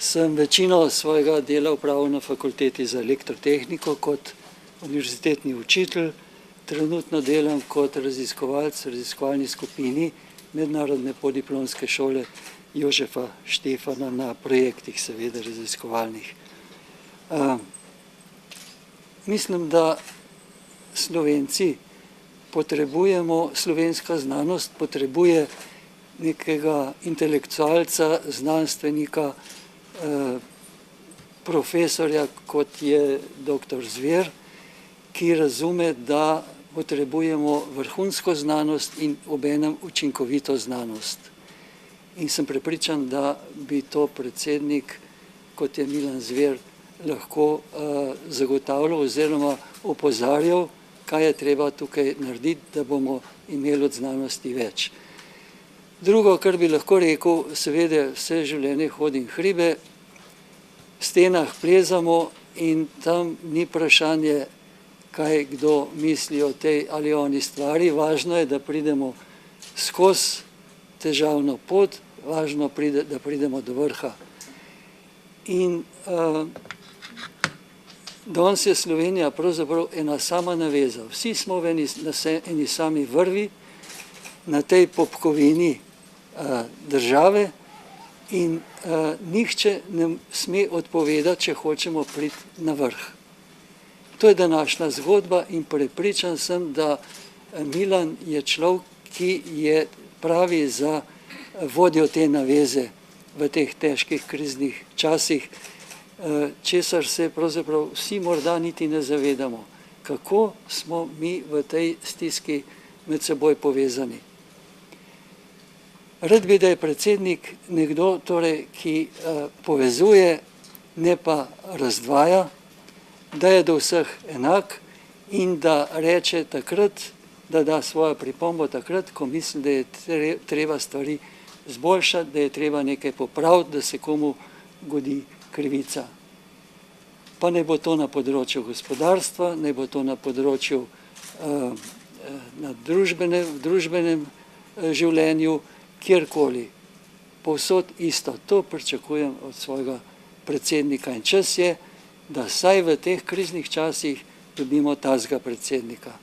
sem večino svojega dela opravil na fakulteti za elektrotehniko kot univerzitetni učitelj, trenutno delam kot raziskovalec v raziskovalni skupini Mednarodne podiplomske šole Jožefa Štefana na projektih, seveda raziskovalnih. Mislim, da Slovenci potrebujemo, slovenska znanost potrebuje nekega intelektualca, znanstvenika, profesorja, kot je dr. Zver, ki razume, da potrebujemo vrhunsko znanost in obenem učinkovito znanost. In sem prepričan, da bi to predsednik, kot je Milan Zver, lahko zagotavljal oziroma opozarjal, kaj je treba tukaj narediti, da bomo imeli od znanosti več. Drugo, kar bi lahko rekel, seveda vse življenje hodim hribe, v stenah plezamo in tam ni vprašanje, kaj kdo misli o tej ali oni stvari. Važno je, da pridemo skozi težavno pot, važno, da pridemo do vrha. In danes je Slovenija pravzaprav ena sama naveza. Vsi smo v eni sami vrvi na tej popkovini države in nihče ne sme odpovedati, če hočemo priti na vrh. To je današnja zgodba in prepričan sem, da Milan je človek, ki je pravi za vodjo te naveze v teh težkih kriznih časih, česar se pravzaprav vsi morda niti ne zavedamo, kako smo mi v tej stiski med seboj povezani. Rad bi, da je predsednik nekdo, torej, ki povezuje, ne pa razdvaja, da je do vseh enak in da reče takrat, da da svojo pripombo takrat, ko misli, da je treba stvari zboljšati, da je treba nekaj popraviti, da se komu godi krivica. Pa ne bo to na področju gospodarstva, ne bo to na področju družbenem življenju, kjerkoli. Povsod isto. To pričakujem od svojega predsednika in čas je, da vsaj v teh kriznih časih dobimo takega predsednika.